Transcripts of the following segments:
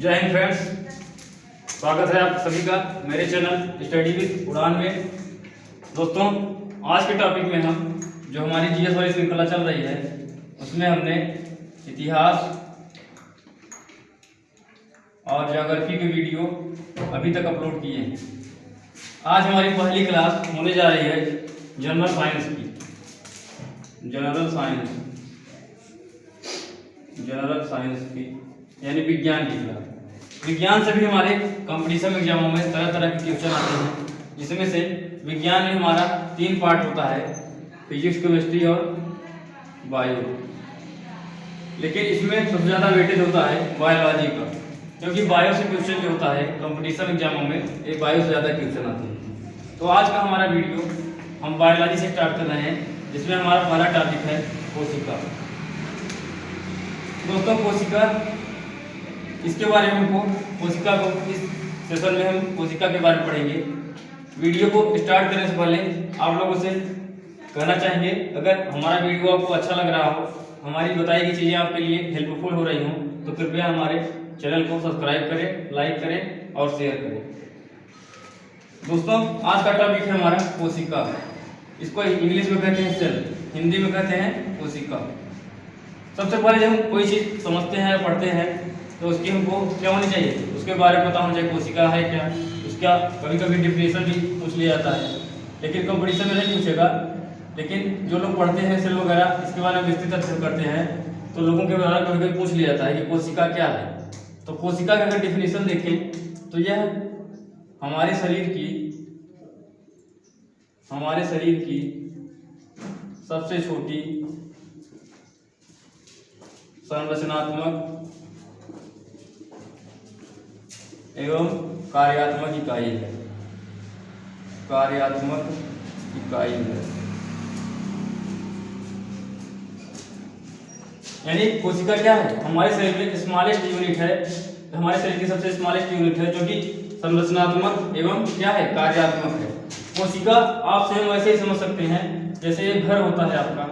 जय हिंद फ्रेंड्स, स्वागत है आप सभी का मेरे चैनल स्टडी विद उड़ान में। दोस्तों, आज के टॉपिक में हम जो हमारी जीएस वाली श्रृंखला चल रही है उसमें हमने इतिहास और ज्योग्राफी के वीडियो अभी तक अपलोड किए हैं। आज हमारी पहली क्लास होने जा रही है जनरल साइंस की, जनरल साइंस की यानी विज्ञान की क्लास। विज्ञान से भी हमारे कंपटीशन एग्जामों में तरह तरह के क्वेश्चन आते हैं, जिसमें से विज्ञान में हमारा 3 पार्ट होता है, फिजिक्स, केमिस्ट्री और बायो। लेकिन इसमें सबसे ज़्यादा वेटेज होता है बायोलॉजी का, क्योंकि बायो से क्वेश्चन जो होता है कंपटीशन एग्जामों में एक बायो से ज़्यादा क्वेश्चन आते हैं। तो आज का हमारा वीडियो हम बायोलॉजी से स्टार्ट कर रहे हैं, जिसमें हमारा पहला टॉपिक है कोशिका। दोस्तों, कोशिका, इसके बारे में हमको कोशिका को इस सेशन में हम कोशिका के बारे में पढ़ेंगे। वीडियो को स्टार्ट करने से पहले आप लोगों से कहना चाहेंगे, अगर हमारा वीडियो आपको अच्छा लग रहा हो, हमारी बताई गई चीज़ें आपके लिए हेल्पफुल हो रही हों, तो कृपया हमारे चैनल को सब्सक्राइब करें, लाइक करें और शेयर करें। दोस्तों, आज का टॉपिक है हमारा कोशिका। इसको इंग्लिश में कहते हैं सेल, हिंदी में कहते हैं कोशिका। सबसे पहले जब हम कोई चीज़ समझते हैं या पढ़ते हैं तो उसकी हमको क्या होनी चाहिए, उसके बारे में पता होना चाहिए। कोशिका है क्या, उसका कभी कभी डिफिनेशन भी पूछ लिया जाता है, लेकिन कंपटीशन में नहीं पूछेगा। लेकिन जो लोग पढ़ते हैं सेल वगैरह, इसके बारे में विस्तृत अध्ययन करते हैं, तो लोगों के द्वारा कभी कभी पूछ लिया जाता है कि कोशिका क्या है। तो कोशिका का अगर डिफिनेशन देखें तो यह हमारे शरीर की सबसे छोटी संरचनात्मक एवं कार्यात्मक इकाई है। यानी कोशिका क्या है, हमारे शरीर में स्मॉलेस्ट यूनिट है, हमारे शरीर की सबसे स्मॉलेस्ट यूनिट है, जो कि संरचनात्मक एवं क्या है, कार्यात्मक है। कोशिका आप स्वयं वैसे ही समझ सकते हैं, जैसे एक घर होता है आपका।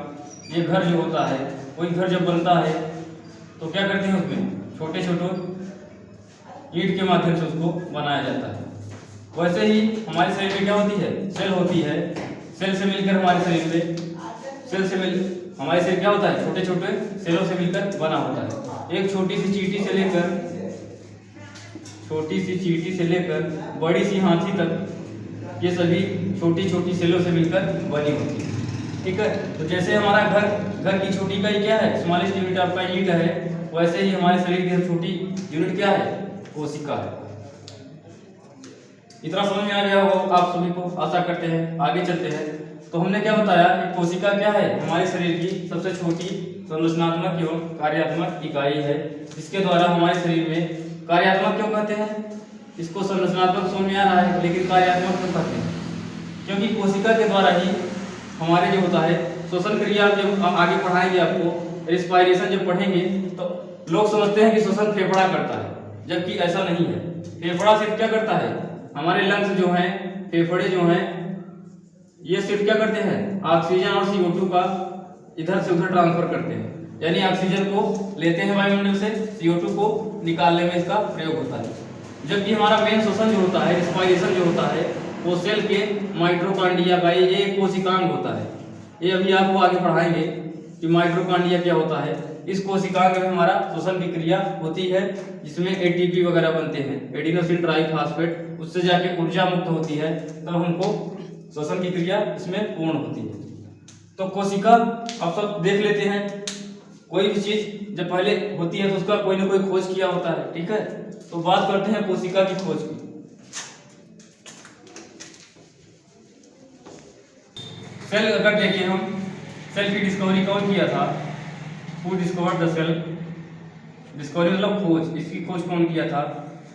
ये घर जो होता है, कोई घर जब बनता है तो क्या करते हैं, उसमें छोटे छोटे ईंट के माध्यम से उसको बनाया जाता है। वैसे ही हमारे शरीर में क्या होती है, सेल होती है। सेल से मिलकर हमारे शरीर में हमारे शरीर क्या होता है, छोटे छोटे सेलों से मिलकर बना होता है। एक छोटी सी चींटी से लेकर बड़ी सी हाथी तक, ये सभी छोटी छोटी सेलों से मिलकर बनी होती है। ठीक है। तो जैसे हमारा घर की छोटी इकाई क्या है, स्मॉलेस्ट यूनिट आपका ईंट है, वैसे ही हमारे शरीर की छोटी यूनिट क्या है, कोशिका है। इतना समझ में आ गया होगा आप सभी को, आशा करते हैं। आगे चलते हैं। तो हमने क्या बताया कि कोशिका क्या है, हमारे शरीर की सबसे छोटी संरचनात्मक एवं कार्यात्मक इकाई है। इसके द्वारा हमारे शरीर में कार्यात्मक क्यों कहते हैं, इसको संरचनात्मक समझ में आ रहा है, लेकिन कार्यात्मक क्यों कहते हैं, क्योंकि कोशिका के द्वारा ही हमारे जो होता है श्वसन क्रिया। जब हम आगे पढ़ाएंगे आपको, रेस्पिरेशन जब पढ़ेंगे तो लोग समझते हैं कि श्वसन फेफड़ा करता है, जबकि ऐसा नहीं है। फेफड़ा सिर्फ क्या करता है, हमारे लंग्स जो हैं, फेफड़े जो हैं, ये सिर्फ क्या करते हैं, ऑक्सीजन और CO2 का इधर से उधर ट्रांसफर करते हैं। यानी ऑक्सीजन को लेते हैं वायुमंडल से, CO2 को निकालने में इसका प्रयोग होता है। जबकि हमारा मेन श्वसन जो होता है, रेस्पिरेशन जो होता है, वो सेल के माइटोकॉन्ड्रिया का ये कोशिकांग होता है। ये अभी आपको आगे पढ़ाएंगे कि माइटोकॉन्ड्रिया क्या होता है। इस कोशिकांग में हमारा श्वसन की क्रिया होती है, जिसमें ATP वगैरह बनते हैं, एडिनोसिन ट्राइफॉस्फेट, उससे जाके ऊर्जा मुक्त होती है, तब हमको श्वसन की क्रिया इसमें पूर्ण होती है। तो कोशिका आप सब देख लेते हैं, कोई भी चीज जब पहले होती है तो उसका कोई ना कोई खोज किया होता है। ठीक है। तो बात करते हैं कोशिका की खोज की। सेल अगर देखें हम, सेल की डिस्कवरी कौन किया था, who discovered the cell. Discovery मतलब खोज, इसकी खोज कौन किया था,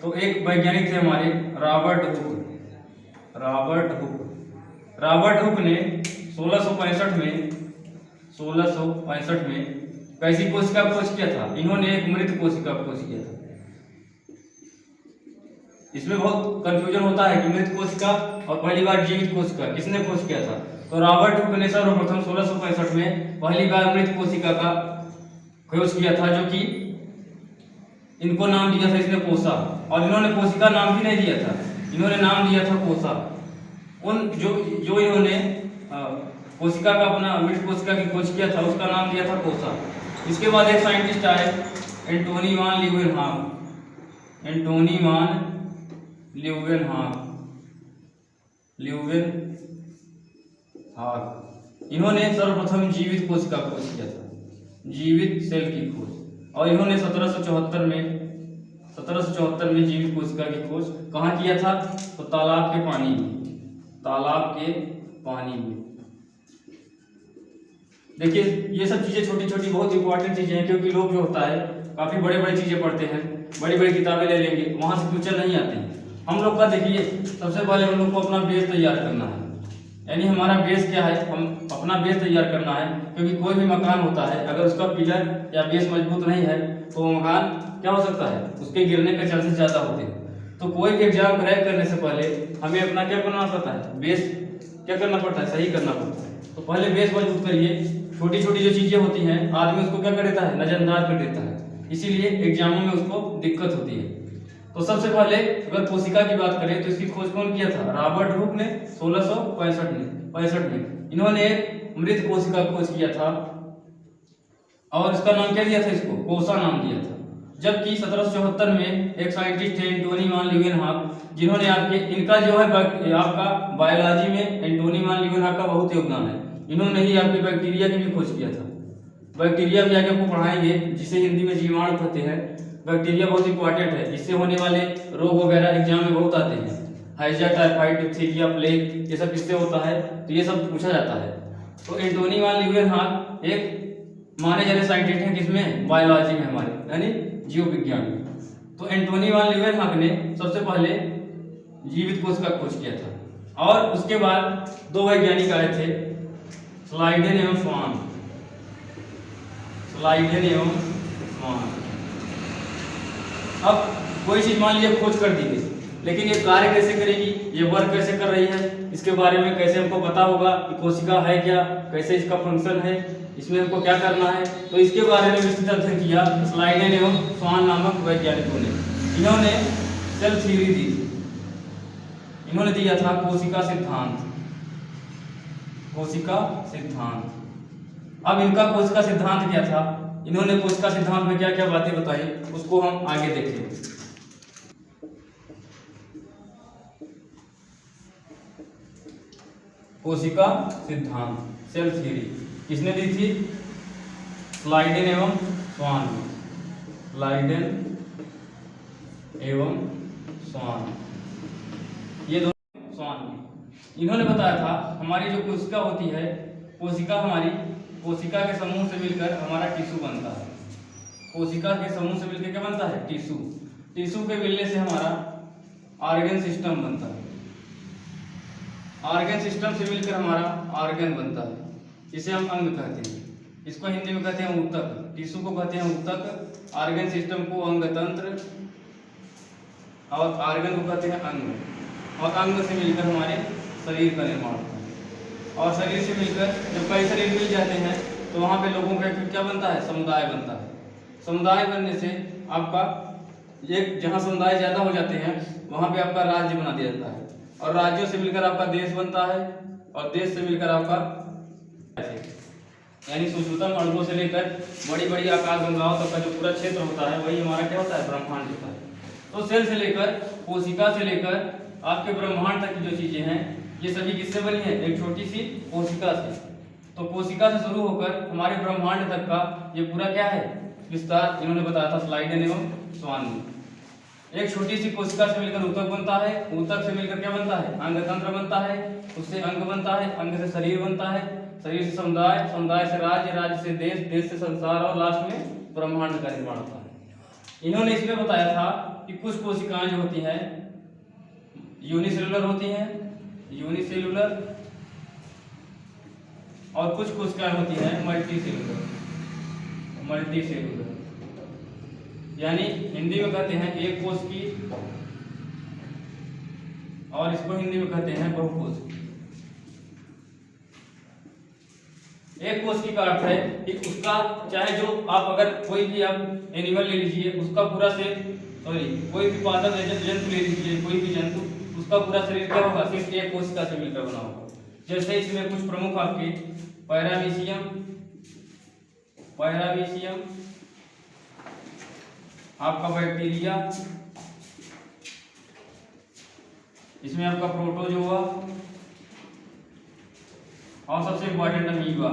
तो एक वैज्ञानिक थे हमारे, रॉबर्ट हुक ने 1665 में कैसी कोशिका खोज किया था, इन्होंने एक मृत कोशिका खोज किया था। इसमें बहुत कंफ्यूजन होता है कि मृत कोशिका और पहली बार जीवित कोशिका किसने खोज किया था। तो रॉबर्ट हुक ने सर्वप्रथम 1665 में पहली बार मृत कोशिका का खोज किया था, जो कि इनको नाम दिया था इसने कोसा, और इन्होंने कोशिका नाम भी नहीं दिया था, इन्होंने नाम दिया था कोसा। उन जो इन्होंने कोशिका का अपना मृत कोशिका की खोज किया था उसका नाम दिया था कोसा। इसके बाद एक साइंटिस्ट आए एंटोनी वान ल्यूवेनहॉक। एंटोनी वान ल्यूवेनहॉक इन्होंने सर्वप्रथम जीवित कोशिका का खोज किया था, जीवित सेल की खोज। और इन्होंने 1774 में जीवित कोशिका की खोज कहाँ किया था? तो तालाब के पानी में। देखिए ये सब चीजें छोटी छोटी बहुत इंपॉर्टेंट चीजें हैं, क्योंकि लोग जो होता है काफी बड़े बड़े चीजें पढ़ते हैं, बड़ी बड़ी किताबें ले लेंगे, वहां से फ्यूचर नहीं आते हैं। हम लोग का देखिए सबसे पहले हम लोग को अपना बेस तैयार करना है, यानी हमारा बेस क्या है, हम अपना बेस तैयार करना है। क्योंकि कोई भी मकान होता है अगर उसका पिलर या बेस मजबूत नहीं है तो वो मकान क्या हो सकता है, उसके गिरने के चांसेस ज्यादा होते हैं। तो कोई भी एग्जाम क्रैक करने से पहले हमें अपना क्या करना पड़ता है, बेस क्या करना पड़ता है, सही करना पड़ता है। तो पहले बेस मजबूत करिए। छोटी छोटी जो चीजें होती हैं आदमी उसको क्या कर देता है, नजरअंदाज कर देता है, इसीलिए एग्जामों में उसको दिक्कत होती है। तो सबसे पहले अगर कोशिका की बात करें तो इसकी खोज कौन किया था? रॉबर्ट हुक ने 1665 में इन्होंने एक मृत कोशिका खोज किया था, और इसका नाम क्या दिया था, इसको कोसा नाम दिया था। जबकि 1774 में एक साइंटिस्ट थे एंटोनी वान ल्यूवेनहॉक, जिन्होंने इनका जो है आपका बायोलॉजी में एंटोनी वान ल्यूवेनहॉक का बहुत योगदान है। इन्होंने ही आपके बैक्टीरिया की भी खोज किया था। बैक्टीरिया भी आगे आपको पढ़ाएंगे, जिसे हिंदी में जीवाणु कहते हैं। बैक्टीरिया बहुत इंपॉर्टेंट है, इससे होने वाले रोग वगैरह एग्जाम में बहुत आते हैं। हैजा, टाइफाइड, डिप्थीरिया, प्लेग, ये सब किससे होता है, तो ये सब पूछा जाता है। तो एंटोनी वान ल्यूवेनहॉक एक माने जाने साइंटिस्ट हैं, किसमें? बायोलॉजी में, हमारे यानी जीव विज्ञान में। तो एंटोनी वान ल्यूवेनहॉक ने सबसे पहले जीवित कोशिका का खोज किया था, और उसके बाद दो वैज्ञानिक आए थे, स्लाइडेन एवं स्वान। अब कोई चीज मान लीजिए खोज कर दी गई, लेकिन ये कार्य कैसे करेगी, ये वर्क कैसे कर रही है, इसके बारे में कैसे हमको पता होगा कि कोशिका है क्या, कैसे इसका फंक्शन है, इसमें हमको क्या करना है। तो इसके बारे में विस्तृत अध्ययन किया स्लाइडेन एवं स्वान नामक वैज्ञानिकों ने। इन्होंने सेल थ्योरी दी, इन्होंने दिया था कोशिका सिद्धांत। अब इनका कोशिका सिद्धांत क्या था, इन्होंने कोशिका सिद्धांत में क्या क्या बातें बताई, उसको हम आगे देखें। कोशिका सिद्धांत, सेल थ्योरी किसने दी थी? स्लाइडेन एवं स्वान। ये दोनों स्वान। इन्होंने बताया था हमारी जो कोशिका होती है, कोशिका के समूह से मिलकर हमारा टिश्यू बनता है। कोशिका के समूह से मिलकर क्या बनता है? टिश्यू। टिश्यू के मिलने से हमारा ऑर्गन सिस्टम बनता है। ऑर्गन सिस्टम से मिलकर हमारा ऑर्गन बनता है, इसे हम अंग कहते हैं। इसको हिंदी में कहते हैं ऊतक। टिश्यू को कहते हैं ऊतक, ऑर्गन सिस्टम को अंगतंत्र, और ऑर्गन को कहते हैं अंग। और अंग से मिलकर हमारे शरीर का निर्माण होता है। और शरीर से मिलकर जब कई शरीर मिल जाते हैं तो वहाँ पे लोगों का क्या बनता है? समुदाय बनता है। समुदाय बनने से आपका एक जहाँ समुदाय ज्यादा हो जाते हैं वहाँ पे आपका राज्य बना दिया जाता है, और राज्यों से मिलकर आपका देश बनता है, और देश से मिलकर आपका यानी सूक्ष्मतम अणुओं से लेकर बड़ी बड़ी आकाशगंगाओं तक का जो पूरा क्षेत्र होता है वही हमारा क्या होता है? ब्रह्मांड होता है। तो सेल से लेकर, कोशिका से लेकर आपके ब्रह्मांड तक की जो चीजें हैं ये सभी किससे बनी है? एक छोटी सी कोशिका से। तो कोशिका से शुरू होकर हमारे ब्रह्मांड तक का ये पूरा क्या है? विस्तार इन्होंने बताया था स्लाइडेन एवं स्वान ने। एक छोटी सी कोशिका से मिलकर ऊतक बनता है, ऊतक से मिलकर क्या बनता है? अंगतंत्र बनता है, उससे अंग बनता है, अंग से शरीर बनता है, शरीर से समुदाय, समुदाय से राज्य, राज्य से देश, देश से संसार, और लास्ट में ब्रह्मांड का निर्माण होता है। इन्होंने इसमें बताया था कि कुछ कोशिकाएं जो होती हैं यूनिसेलुलर होती हैं, यूनिसेलुलर, और कुछ कोशिकाएं होती हैं मल्टीसेलुलर। यानी हिंदी में कहते हैं एक कोश की, और इसको हिंदी में कहते हैं बहुकोश की। एक कोशिका का अर्थ है कि उसका चाहे जो आप अगर कोई भी आप एनिमल ले लीजिए, उसका पूरा से कोई भी पादप जंतु ले लीजिए, कोई भी जंतु, उसका पूरा शरीर क्या होगा, सिर्फ एक कोशिका से मिलकर बना होगा। जैसे इसमें कुछ प्रमुख आपके पैरामीशियम, आपका बैक्टीरिया, इसमें आपका प्रोटोजोआ, और सबसे इम्पोर्टेंट अमीबा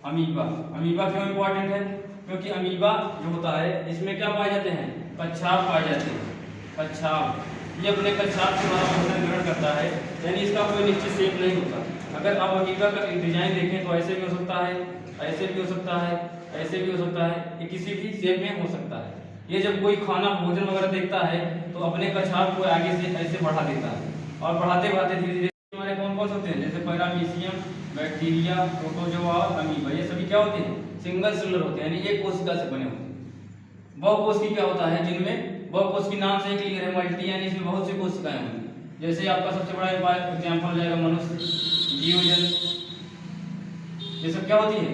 क्यों इम्पोर्टेंट है? क्योंकि अमीबा जो होता है इसमें क्या पाए जाते हैं, कच्छाप पाए जाते हैं। कच्छाप, ये अपने कच्छाप के द्वारा भोजन ग्रहण करता है, यानी इसका कोई निश्चित शेप नहीं होता। अगर आप अमीबा का डिजाइन देखें तो ऐसे भी हो सकता है, ऐसे भी हो सकता है, ऐसे भी हो सकता है, ये किसी भी शेप में हो सकता है। ये जब कोई खाना भोजन वगैरह देखता है तो अपने कच्छाप को आगे से ऐसे बढ़ा देता है, और बढ़ाते बढ़ाते धीरे धीरे हमारे कौन कौन से होते हैं, जैसे पैरामीशियम, बैक्टीरिया, प्रोटोजोआ और अमीबा, ये सभी क्या होते हैं, सिंगल सेलुलर होते हैं, यानी एक कोशिका से बने होते हैं। बहुकोशिकी क्या होता है, जिनमें बहुकोशिकी नाम से क्लियर है, मल्टी, यानी इसमें बहुत सी कोशिकाएं होंगी। जैसे आपका सबसे बड़ा एग्जाम्पल हो जाएगा मनुष्य, जीवजंतु, ये सब क्या होती है,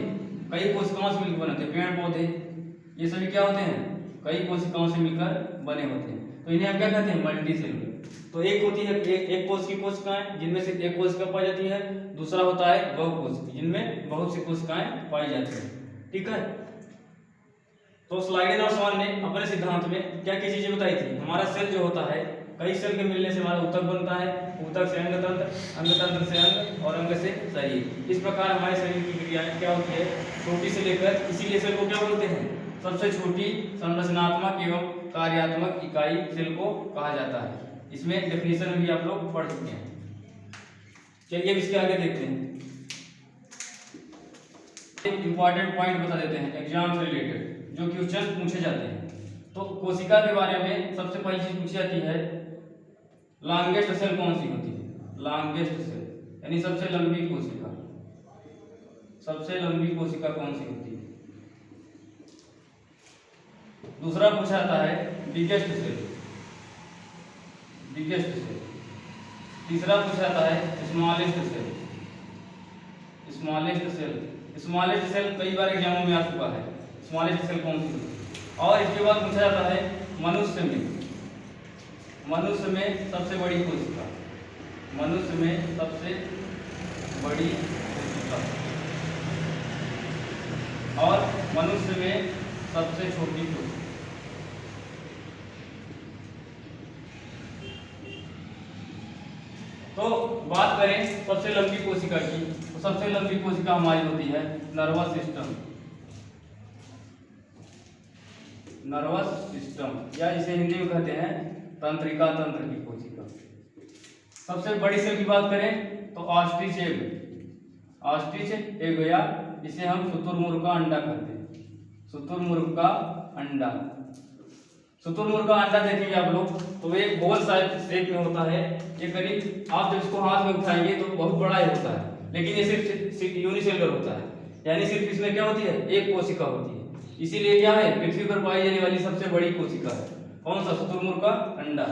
कई कोशिकाओं से मिलकर बनते हैं। पेड़ पौधे, ये सभी क्या होते हैं, कई कोशिकाओं से मिलकर बने होते हैं, तो इन्हें हम क्या कहते हैं, मल्टी सेलुलर। तो एक होती है एक कोश की कोशिकाएं, जिनमें से एक कोशिका पाई जाती है। दूसरा होता है बहुकोशिकी, जिनमें बहुत सी कोशिकाएं पाई जाती है। ठीक है, तो स्लाइडेन और स्वान ने अपने सिद्धांत में क्या क्या चीजें बताई थी। हमारा सेल जो होता है, कई सेल के मिलने से हमारा ऊतक बनता है, ऊतक से अंगतंत्र, अंगतंत्र से अंग, और अंग से शरीर। इस प्रकार हमारे शरीर की क्रियाएं क्या होती है, छोटी से लेकर, इसीलिए सेल को क्या बोलते हैं, सबसे छोटी संरचनात्मक एवं कार्यात्मक इकाई सेल को कहा जाता है। इसमें डेफिनेशन भी आप लोग पढ़ चुके हैं। चलिए इसके आगे देखते हैं, एक इंपॉर्टेंट पॉइंट बता देते हैं एग्जाम से रिलेटेड, जो क्वेश्चन पूछे जाते हैं। तो कोशिका के बारे में सबसे पहली चीज पूछी जाती है, लॉन्गेस्ट सेल कौन सी होती है, लॉन्गेस्ट सेल, यानी सबसे लंबी कोशिका, सबसे लंबी कोशिका कौन सी होती है। दूसरा पूछा जाता है बिगेस्ट सेल, बिगेस्ट सेल। तीसरा पूछा जाता है smallest cell, smallest cell. Smallest cell कई बार एग्जामों में आ चुका है, स्मॉलेस्ट सेल कौन सी है। और इसके बाद पूछा जाता है मनुष्य में सबसे बड़ी कोशिका, मनुष्य में सबसे बड़ी कोशिका, और मनुष्य में सबसे छोटी कोशिका। तो बात करें सबसे लंबी कोशिका की, तो सबसे लंबी कोशिका हमारी होती है नर्वस सिस्टम, नर्वस सिस्टम, या जिसे हिंदी में कहते हैं तंत्रिका तंत्र की कोशिका। सबसे बड़ी सेल की बात करें तो ऑस्ट्रिच एग, ऑस्ट्रिच एग, या जिसे हम शुतुरमुर्ग का अंडा कहते हैं, शुतुरमुर्ग का अंडा। शुतुरमुर्ग का अंडा देखेंगे आप लोग तो एक गोल शेप में होता है। ये करीब आप जब इसको हाथ में उठाएंगे तो बहुत बड़ा ही होता है, लेकिन ये सिर्फ यूनिसेलुलर होता है, यानी सिर्फ इसमें क्या होती है, एक कोशिका होती है। इसीलिए क्या है, पृथ्वी पर पाई जाने वाली सबसे बड़ी कोशिका है कौन सा, शुतुरमुर्ग का अंडा।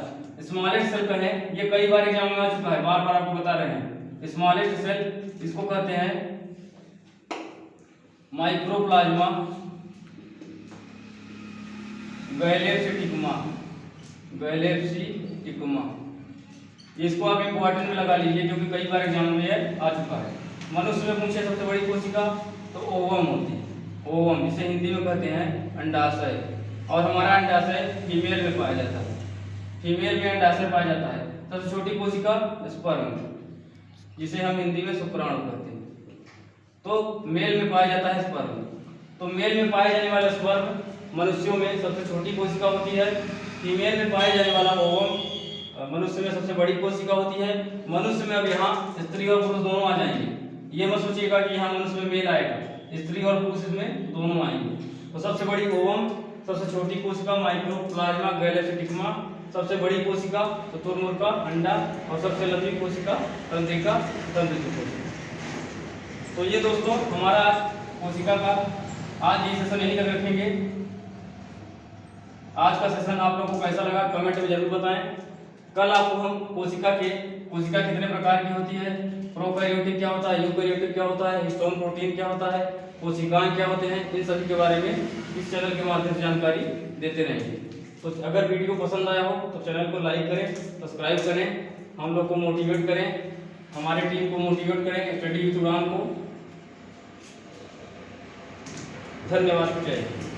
स्मॉलेस्ट सेल है, ये कई बार एग्जाम में आ चुका है, बार बार आपको बता रहे हैं। स्मॉलेस्ट सेल इसको कहते हैं माइक्रोप्लाज्मा गैलेप्सिटिकुमा, गैलेप्सिटिकुमा। इसको आप इंपॉर्टेंट में लगा लीजिए क्योंकि कई बार एग्जाम में आ चुका है। मनुष्य में पूछे सबसे बड़ी कोशिका तो ओवम होती है, ओवम, इसे हिंदी में कहते हैं अंडाशय। और हमारा अंडाशय फीमेल में पाया जाता है, फीमेल में अंडाशय पाया जाता है। सबसे छोटी कोशिका स्पर्म, जिसे हम हिंदी में शुक्राणु कहते हैं। तो मेल में पाया जाता है स्पर्म। तो मेल में पाए जाने वाला स्पर्म मनुष्यों में सबसे छोटी कोशिका होती है, फीमेल में पाए जाने वाला ओवम मनुष्य में सबसे बड़ी कोशिका होती है। मनुष्य में अब यहाँ स्त्री और पुरुष दोनों आ जाएंगे, ये मत सोचिएगा कि यहाँ मनुष्य में मेल आएगा, स्त्री और पुरुष में दोनों आएंगे। तो सबसे बड़ी ओवम, सबसे छोटी कोशिका माइक्रोप्लाज्मा गैलेप्सिटिकुमा, सबसे बड़ी कोशिका शुतुरमुर्ग का अंडा, और सबसे लंबी कोशिका तंत्रिका तंत्र की कोशिका। तो ये दोस्तों हमारा कोशिका का आज ये सेशन यहीं तक रखेंगे। आज का सेशन आप लोगों को कैसा लगा कमेंट में जरूर बताएं। कल आपको हम कोशिका कितने प्रकार की होती है, प्रोकैरियोटिक क्या होता है, यूकैरियोटिक क्या होता है, हिस्टोन प्रोटीन क्या होता है, कोशिकाएं क्या होते हैं, इन सभी के बारे में इस चैनल के माध्यम से जानकारी देते रहेंगे। तो अगर वीडियो पसंद आया हो तो चैनल को लाइक करें, सब्सक्राइब करें, हम लोग को मोटिवेट करें, हमारी टीम को मोटिवेट करें स्टडी विद उड़ान को। धन्यवाद। जय हिंद।